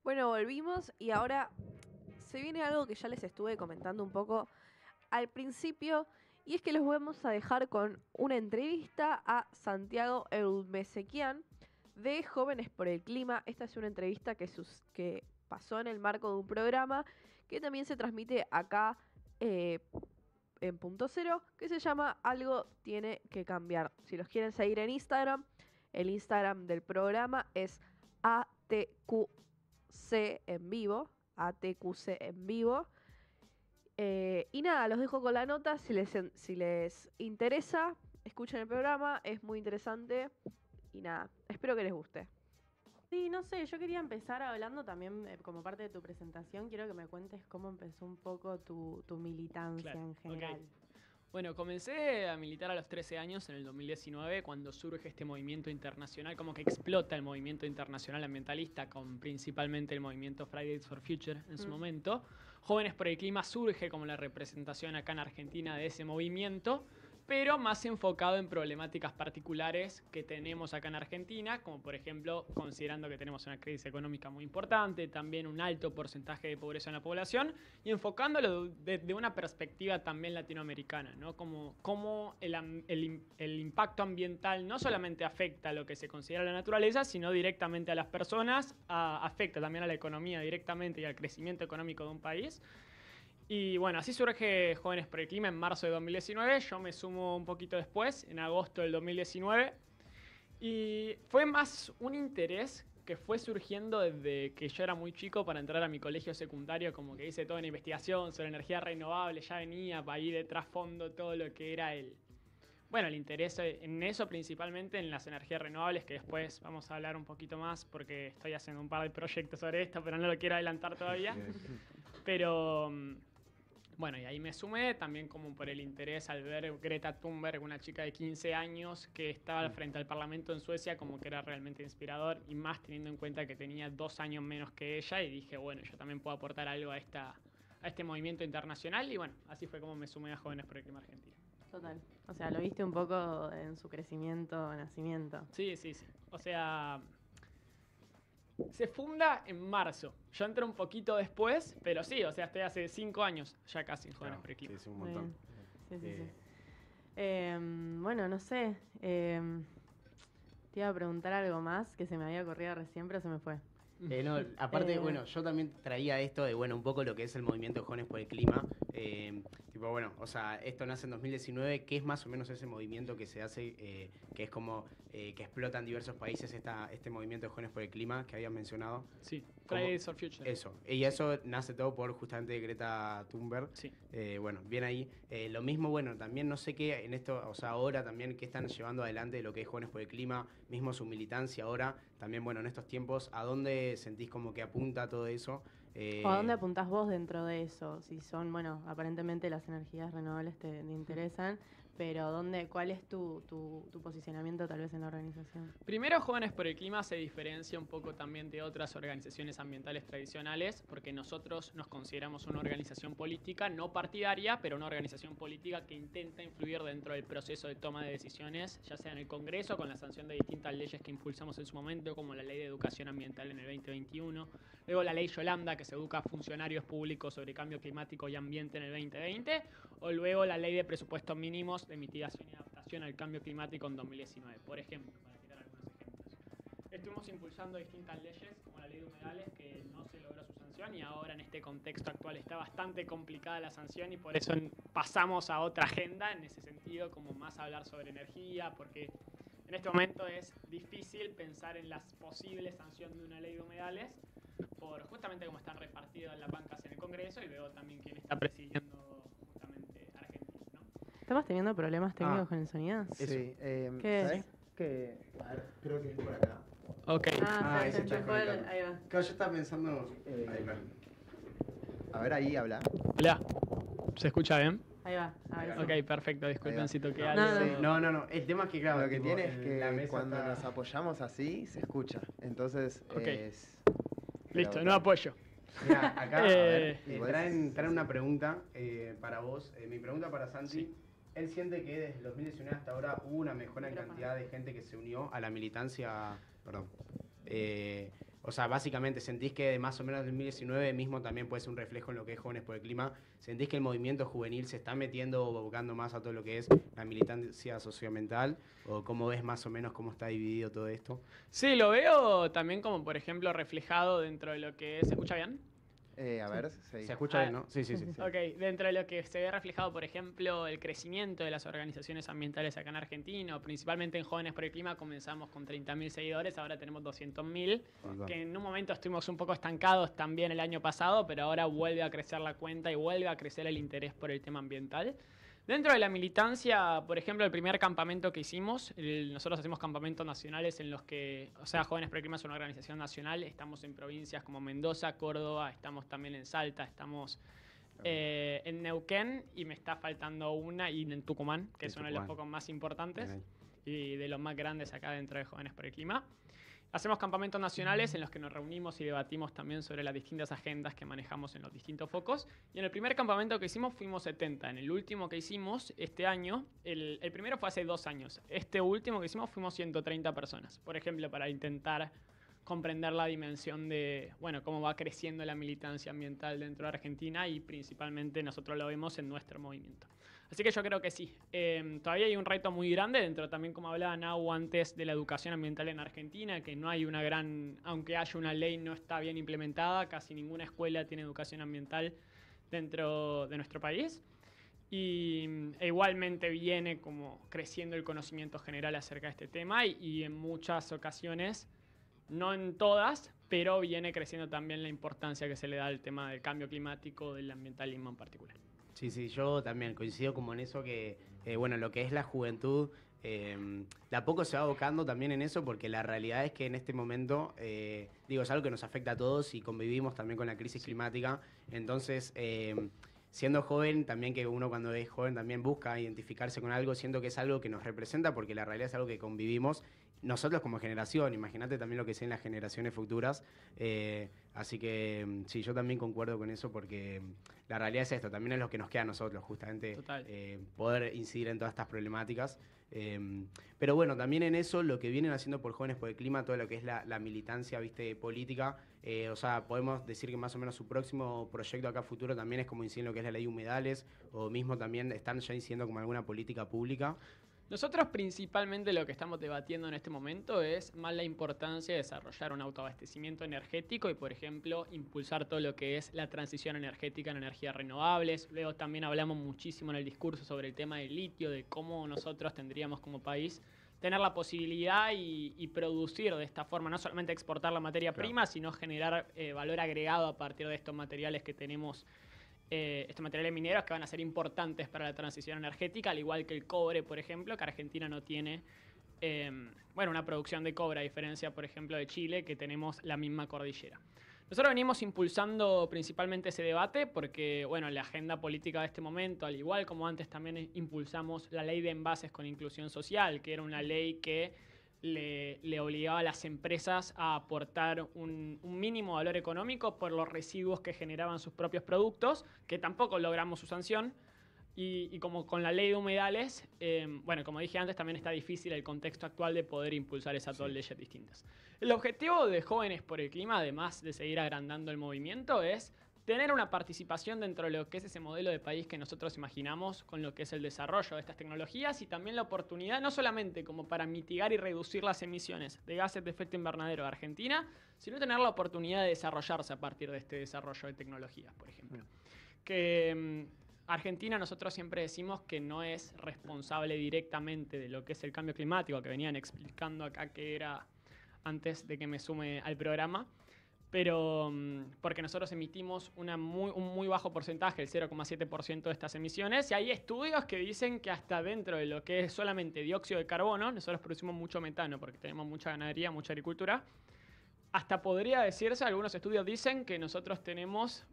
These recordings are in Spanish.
Bueno, volvimos y ahora se viene algo que ya les estuve comentando un poco al principio, y es que los vamos a dejar con una entrevista a Santiago Eulmesequian de Jóvenes por el Clima. Esta es una entrevista que pasó en el marco de un programa que también se transmite acá eh, en Punto Cero, que se llama Algo tiene que cambiar. Si los quieren seguir en Instagram, el Instagram del programa es ATQC en vivo. ATQC en vivo. Y nada, los dejo con la nota. Si les interesa, escuchen el programa, es muy interesante. Y nada, espero que les guste. Sí, no sé, yo quería empezar hablando también, como parte de tu presentación, quiero que me cuentes cómo empezó un poco tu militancia Claro, en general. ok. Bueno, comencé a militar a los 13 años en el 2019 cuando surge este movimiento internacional, como que explota el movimiento internacional ambientalista con principalmente el movimiento Fridays for Future en su momento. Jóvenes por el Clima surge como la representación acá en Argentina de ese movimiento, pero más enfocado en problemáticas particulares que tenemos acá en Argentina, como por ejemplo, considerando que tenemos una crisis económica muy importante, también un alto porcentaje de pobreza en la población, y enfocándolo desde una perspectiva también latinoamericana, ¿no? Como el impacto ambiental no solamente afecta a lo que se considera la naturaleza, sino directamente a las personas, afecta también a la economía directamente y al crecimiento económico de un país. Y bueno, así surge Jóvenes por el Clima en marzo de 2019. Yo me sumo un poquito después, en agosto del 2019. Y fue más un interés que fue surgiendo desde que yo era muy chico para entrar a mi colegio secundario, como que hice toda una investigación sobre energía renovable, ya venía para ir de trasfondo todo lo que era el interés en eso, principalmente en las energías renovables, que después vamos a hablar un poquito más porque estoy haciendo un par de proyectos sobre esto, pero no lo quiero adelantar todavía. Pero bueno, y ahí me sumé también como por el interés al ver Greta Thunberg, una chica de 15 años que estaba frente al Parlamento en Suecia, como que era realmente inspirador, y más teniendo en cuenta que tenía 2 años menos que ella, y dije, bueno, yo también puedo aportar algo a este movimiento internacional, y bueno, así fue como me sumé a Jóvenes por el Clima Argentina. Total. O sea, lo viste un poco en su crecimiento, nacimiento. Sí, sí, sí. O sea, se funda en marzo. Yo entré un poquito después, pero sí, o sea, estoy hace 5 años ya casi en Jóvenes por el Clima. Sí, un Muy montón. bien. Sí, sí, sí. Bueno, no sé. Te iba a preguntar algo más que se me había ocurrido recién, pero se me fue. No, aparte, bueno, yo también traía esto de, bueno, un poco lo que es el movimiento de Jóvenes por el Clima. Tipo, bueno, o sea, esto nace en 2019, ¿qué es más o menos ese movimiento que se hace, que es como que explota en diversos países este movimiento de Jóvenes por el Clima que habías mencionado? Sí, Fridays for Future. Eso, y eso nace todo por justamente Greta Thunberg. Sí. Bueno, bien ahí. Lo mismo, bueno, también no sé qué en esto, o sea, ahora también qué están llevando adelante de lo que es Jóvenes por el Clima, mismo su militancia ahora, también, bueno, en estos tiempos, ¿a dónde sentís como que apunta todo eso? ¿O a dónde apuntás vos dentro de eso? Si son, bueno, aparentemente las energías renovables te interesan, pero ¿cuál es tu posicionamiento tal vez en la organización? Primero, Jóvenes por el Clima se diferencia un poco también de otras organizaciones ambientales tradicionales, porque nosotros nos consideramos una organización política, no partidaria, pero una organización política que intenta influir dentro del proceso de toma de decisiones, ya sea en el Congreso, con la sanción de distintas leyes que impulsamos en su momento, como la Ley de Educación Ambiental en el 2021, luego la Ley Yolanda, que se educa a funcionarios públicos sobre cambio climático y ambiente en el 2020, o luego la Ley de Presupuestos Mínimos de Mitigación y Adaptación al Cambio Climático en 2019, por ejemplo, para citar algunos ejemplos. Estuvimos impulsando distintas leyes, como la Ley de Humedales, que no se logró su sanción, y ahora en este contexto actual está bastante complicada la sanción, y por eso pasamos a otra agenda en ese sentido, como más hablar sobre energía, porque en este momento es difícil pensar en la posible sanción de una ley de humedales, por justamente cómo están repartidas las bancas en el Congreso, y luego también quién está presidiendo justamente Argentina, ¿no? ¿Estamos teniendo problemas técnicos con el sonido? Sí, ¿Qué ¿sabes es? qué? A ver, creo que es por acá. Ok. ese está desconectado. Ahí va. Claro, yo estaba pensando. Ahí va. A ver, ahí habla. Hola, ¿se escucha bien? Ahí va. Ahora sí. Ok, perfecto, disculpen Ahí va. si toqué No, algo. Sí, no. El tema es que, claro, Lo que tipo, tiene es que la mesa cuando está- nos apoyamos así, se escucha. Entonces Ok. es... Listo, pero- no apoyo. Mirá, acá, a ver, igual traen una pregunta para vos. Mi pregunta para Santi. Sí. Él siente que desde el 2019 hasta ahora hubo una mejora en cantidad de gente que se unió a la militancia, perdón, o sea, básicamente sentís que más o menos en 2019 mismo también puede ser un reflejo en lo que es Jóvenes por el Clima. ¿Sentís que el movimiento juvenil se está metiendo o abocando más a todo lo que es la militancia socioambiental? ¿O cómo ves más o menos cómo está dividido todo esto? Sí, lo veo también como, por ejemplo, reflejado dentro de lo que es... ¿Se escucha bien? A ver, sí. ¿Se escucha bien, no? Sí, sí, sí. Ok, dentro de lo que se ve reflejado, por ejemplo, el crecimiento de las organizaciones ambientales acá en Argentina, o principalmente en Jóvenes por el Clima, comenzamos con 30.000 seguidores, ahora tenemos 200.000, que en un momento estuvimos un poco estancados también el año pasado, pero ahora vuelve a crecer la cuenta y vuelve a crecer el interés por el tema ambiental. Dentro de la militancia, por ejemplo, el primer campamento que hicimos, nosotros hacemos campamentos nacionales en los que, o sea, Jóvenes por el Clima es una organización nacional, estamos en provincias como Mendoza, Córdoba, estamos también en Salta, estamos en Neuquén y me está faltando una, y en Tucumán, que es uno de los pocos más importantes y de los más grandes acá dentro de Jóvenes por el Clima. Hacemos campamentos nacionales en los que nos reunimos y debatimos también sobre las distintas agendas que manejamos en los distintos focos. Y en el primer campamento que hicimos fuimos 70. En el último que hicimos este año, el primero fue hace 2 años. Este último que hicimos fuimos 130 personas. Por ejemplo, para intentar comprender la dimensión de, bueno, cómo va creciendo la militancia ambiental dentro de Argentina y principalmente nosotros lo vemos en nuestro movimiento. Así que yo creo que sí. Todavía hay un reto muy grande dentro también, como hablaba Nau antes, de la educación ambiental en Argentina, que no hay una gran, aunque haya una ley, no está bien implementada. Casi ninguna escuela tiene educación ambiental dentro de nuestro país. E igualmente viene como creciendo el conocimiento general acerca de este tema y en muchas ocasiones, no en todas, pero viene creciendo también la importancia que se le da al tema del cambio climático, del ambientalismo en particular. Sí, sí, yo también coincido como en eso que, bueno, lo que es la juventud, de a poco se va abocando también en eso porque la realidad es que en este momento, digo, es algo que nos afecta a todos y convivimos también con la crisis climática. Entonces, siendo joven, también que uno cuando es joven también busca identificarse con algo, siento que es algo que nos representa porque la realidad es algo que convivimos nosotros como generación, imagínate también lo que sean las generaciones futuras, así que sí, yo también concuerdo con eso porque la realidad es esto, también es lo que nos queda a nosotros, justamente poder incidir en todas estas problemáticas. Pero bueno, también en eso lo que vienen haciendo por Jóvenes por el Clima, todo lo que es la militancia, viste, política, o sea, podemos decir que más o menos su próximo proyecto acá futuro también es como incidir en lo que es la ley de humedales, o mismo también están ya incidiendo como alguna política pública. Nosotros principalmente lo que estamos debatiendo en este momento es más la importancia de desarrollar un autoabastecimiento energético y, por ejemplo, impulsar todo lo que es la transición energética en energías renovables. Luego también hablamos muchísimo en el discurso sobre el tema del litio, de cómo nosotros tendríamos como país tener la posibilidad y producir de esta forma, no solamente exportar la materia prima, sino generar valor agregado a partir de estos materiales que tenemos. Estos materiales mineros que van a ser importantes para la transición energética, al igual que el cobre, por ejemplo, que Argentina no tiene una producción de cobre, a diferencia, por ejemplo, de Chile, que tenemos la misma cordillera. Nosotros venimos impulsando principalmente ese debate porque, bueno, la agenda política de este momento, al igual como antes también impulsamos la ley de envases con inclusión social, que era una ley que le obligaba a las empresas a aportar un mínimo valor económico por los residuos que generaban sus propios productos, que tampoco logramos su sanción. Y como con la ley de humedales, como dije antes, también está difícil el contexto actual de poder impulsar esas dos leyes distintas. El objetivo de Jóvenes por el Clima, además de seguir agrandando el movimiento, es tener una participación dentro de lo que es ese modelo de país que nosotros imaginamos con lo que es el desarrollo de estas tecnologías y también la oportunidad, no solamente como para mitigar y reducir las emisiones de gases de efecto invernadero de Argentina, sino tener la oportunidad de desarrollarse a partir de este desarrollo de tecnologías, por ejemplo. Que Argentina, nosotros siempre decimos que no es responsable directamente de lo que es el cambio climático, que venían explicando acá que era antes de que me sume al programa, pero porque nosotros emitimos un muy bajo porcentaje, el 0,7% de estas emisiones, y hay estudios que dicen que hasta dentro de lo que es solamente dióxido de carbono, nosotros producimos mucho metano porque tenemos mucha ganadería, mucha agricultura, hasta podría decirse, algunos estudios dicen que nosotros tenemos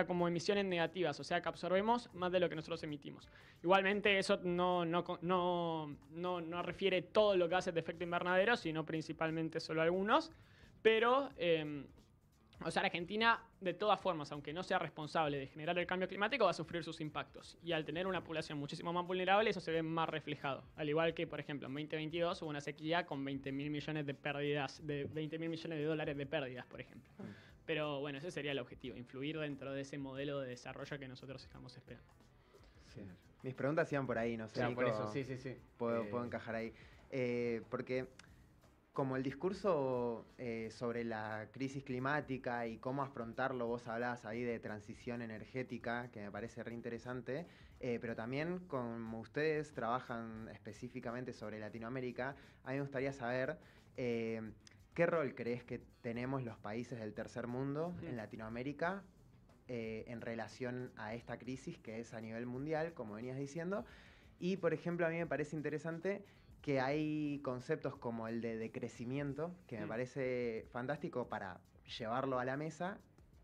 como emisiones negativas, o sea que absorbemos más de lo que nosotros emitimos. Igualmente eso no refiere todos los gases de efecto invernadero, sino principalmente solo algunos, pero O sea, Argentina, de todas formas, aunque no sea responsable de generar el cambio climático, va a sufrir sus impactos. Y al tener una población muchísimo más vulnerable, eso se ve más reflejado. Al igual que, por ejemplo, en 2022 hubo una sequía con 20.000 millones de pérdidas, de 20.000 millones de dólares de pérdidas, por ejemplo. Pero bueno, ese sería el objetivo, influir dentro de ese modelo de desarrollo que nosotros estamos esperando. Sí. Mis preguntas iban por ahí, no sé. Claro, por Nico, eso, sí. puedo encajar ahí. Porque como el discurso sobre la crisis climática y cómo afrontarlo, vos hablabas ahí de transición energética, que me parece re interesante, pero también como ustedes trabajan específicamente sobre Latinoamérica, a mí me gustaría saber qué rol crees que tenemos los países del tercer mundo en Latinoamérica en relación a esta crisis que es a nivel mundial, como venías diciendo. Y, por ejemplo, a mí me parece interesante que hay conceptos como el de decrecimiento, que me parece fantástico para llevarlo a la mesa,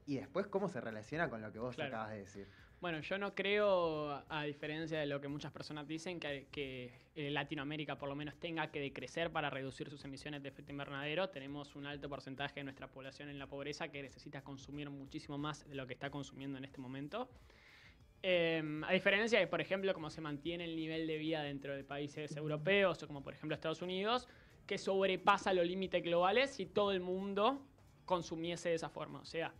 y después cómo se relaciona con lo que vos acabas de decir. Bueno, yo no creo, a diferencia de lo que muchas personas dicen, que Latinoamérica por lo menos tenga que decrecer para reducir sus emisiones de efecto invernadero. Tenemos un alto porcentaje de nuestra población en la pobreza que necesita consumir muchísimo más de lo que está consumiendo en este momento. A diferencia de, por ejemplo, cómo se mantiene el nivel de vida dentro de países europeos o como por ejemplo Estados Unidos, que sobrepasa los límites globales si todo el mundo consumiese de esa forma. O sea,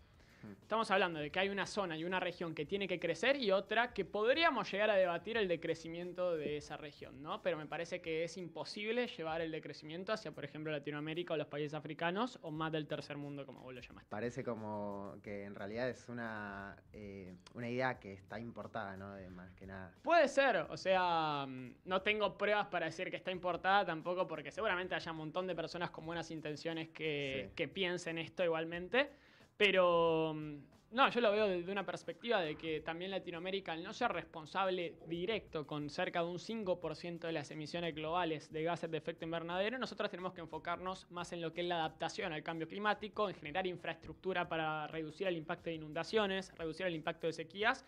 estamos hablando de que hay una zona y una región que tiene que crecer y otra que podríamos llegar a debatir el decrecimiento de esa región, ¿no? Pero me parece que es imposible llevar el decrecimiento hacia, por ejemplo, Latinoamérica o los países africanos o más del tercer mundo, como vos lo llamaste. Parece como que en realidad es una idea que está importada, ¿no? De más que nada. Puede ser, o sea, no tengo pruebas para decir que está importada tampoco, porque seguramente haya un montón de personas con buenas intenciones que piensen esto igualmente. Pero no, yo lo veo desde una perspectiva de que también Latinoamérica, al no ser responsable directo con cerca de un 5% de las emisiones globales de gases de efecto invernadero, nosotros tenemos que enfocarnos más en lo que es la adaptación al cambio climático, en generar infraestructura para reducir el impacto de inundaciones, reducir el impacto de sequías,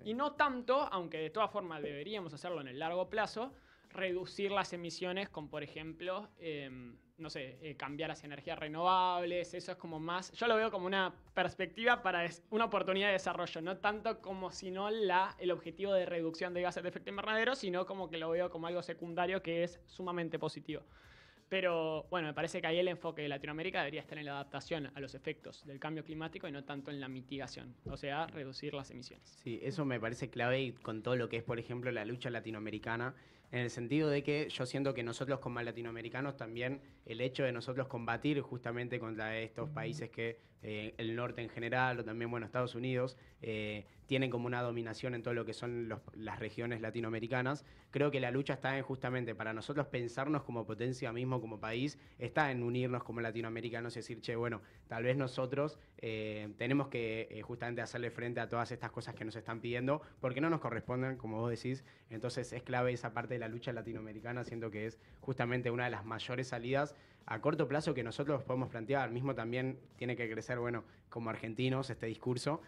y no tanto, aunque de todas formas deberíamos hacerlo en el largo plazo, reducir las emisiones con, por ejemplo, no sé, cambiar hacia energías renovables. Eso es como más, yo lo veo como una perspectiva para una oportunidad de desarrollo, no tanto como sino el objetivo de reducción de gases de efecto invernadero, sino como que lo veo como algo secundario que es sumamente positivo. Pero bueno, me parece que ahí el enfoque de Latinoamérica debería estar en la adaptación a los efectos del cambio climático y no tanto en la mitigación, o sea, reducir las emisiones. Sí, eso me parece clave y con todo lo que es, por ejemplo, la lucha latinoamericana, en el sentido de que yo siento que nosotros como latinoamericanos también, el hecho de nosotros combatir justamente contra estos países que el norte en general, o también, bueno, Estados Unidos, tienen como una dominación en todo lo que son las regiones latinoamericanas, creo que la lucha está en justamente para nosotros pensarnos como potencia mismo, como país, está en unirnos como latinoamericanos y decir, che, bueno, tal vez nosotros tenemos que justamente hacerle frente a todas estas cosas que nos están pidiendo, porque no nos corresponden, como vos decís. Entonces es clave esa parte de la lucha latinoamericana, siento que es justamente una de las mayores salidas a corto plazo que nosotros podemos plantear. Mismo también tiene que crecer, bueno, como argentinos este discurso,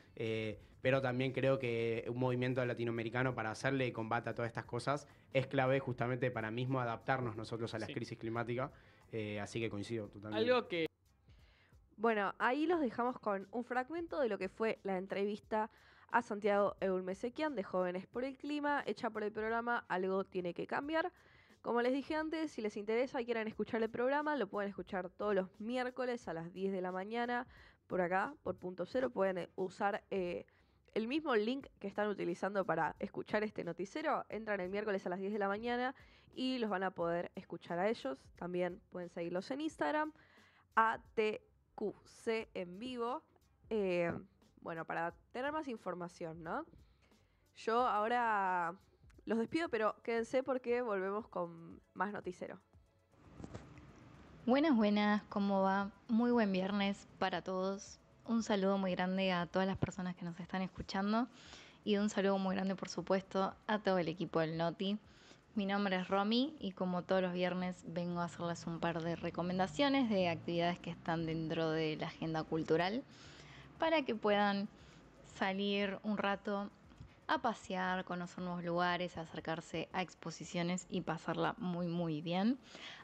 pero también creo que un movimiento latinoamericano para hacerle combate a todas estas cosas es clave justamente para mismo adaptarnos nosotros a las crisis climáticas, así que coincido totalmente. Algo que... Bueno, ahí los dejamos con un fragmento de lo que fue la entrevista a Santiago Eulmesequian de Jóvenes por el Clima, hecha por el programa Algo Tiene que Cambiar. Como les dije antes, si les interesa y quieren escuchar el programa, lo pueden escuchar todos los miércoles a las 10 de la mañana por acá, por Punto Cero. Pueden usar el mismo link que están utilizando para escuchar este noticiero. Entran el miércoles a las 10 de la mañana y los van a poder escuchar a ellos. También pueden seguirlos en Instagram, ATQC en vivo. Bueno, para tener más información, ¿no? Yo ahora los despido, pero quédense porque volvemos con más noticiero. Buenas, buenas, ¿cómo va? Muy buen viernes para todos. Un saludo muy grande a todas las personas que nos están escuchando y un saludo muy grande, por supuesto, a todo el equipo del Noti. Mi nombre es Romy y como todos los viernes vengo a hacerles un par de recomendaciones de actividades que están dentro de la agenda cultural para que puedan salir un rato a pasear, conocer nuevos lugares, acercarse a exposiciones y pasarla muy muy bien.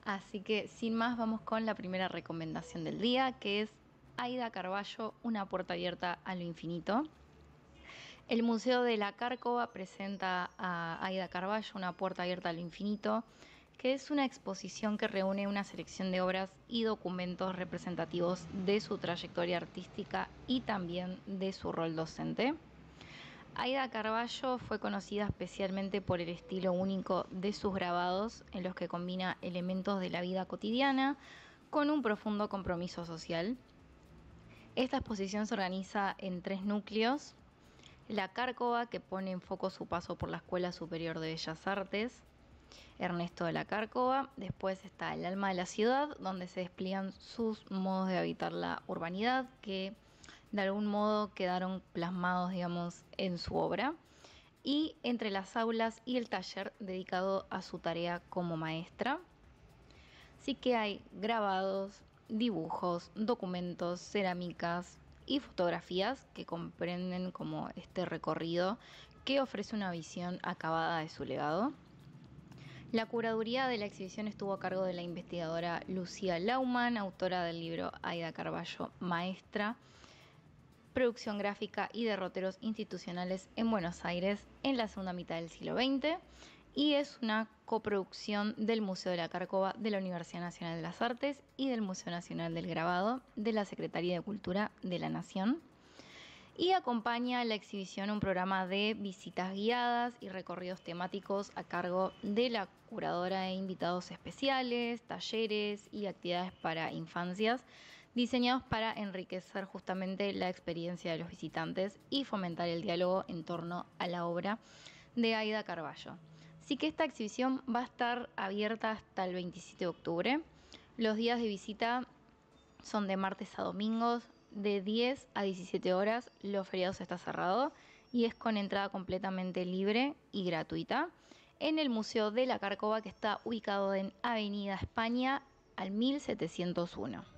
Así que sin más vamos con la primera recomendación del día, que es Aida Carballo, una puerta abierta a lo infinito. El Museo de la Cárcova presenta a Aida Carballo, una puerta abierta a lo infinito, que es una exposición que reúne una selección de obras y documentos representativos de su trayectoria artística y también de su rol docente. Aida Carballo fue conocida especialmente por el estilo único de sus grabados, en los que combina elementos de la vida cotidiana con un profundo compromiso social. Esta exposición se organiza en 3 núcleos: la Cárcova, que pone en foco su paso por la Escuela Superior de Bellas Artes, Ernesto de la Cárcova. Después está el alma de la ciudad, donde se despliegan sus modos de habitar la urbanidad, que de algún modo quedaron plasmados, digamos, en su obra. Y entre las aulas y el taller dedicado a su tarea como maestra. Sí que hay grabados, dibujos, documentos, cerámicas y fotografías que comprenden como este recorrido que ofrece una visión acabada de su legado. La curaduría de la exhibición estuvo a cargo de la investigadora Lucía Laumann, autora del libro Aida Carballo, Maestra, producción gráfica y derroteros institucionales en Buenos Aires en la segunda mitad del siglo XX, y es una coproducción del Museo de la Cárcova de la Universidad Nacional de las Artes y del Museo Nacional del Grabado de la Secretaría de Cultura de la Nación. Y acompaña a la exhibición un programa de visitas guiadas y recorridos temáticos a cargo de la curadora e invitados especiales, talleres y actividades para infancias, diseñados para enriquecer justamente la experiencia de los visitantes y fomentar el diálogo en torno a la obra de Aida Carballo. Así que esta exhibición va a estar abierta hasta el 27 de octubre. Los días de visita son de martes a domingos, de 10 a 17 horas. Los feriados está cerrado y es con entrada completamente libre y gratuita en el Museo de la Cárcova, que está ubicado en Avenida España al 1701.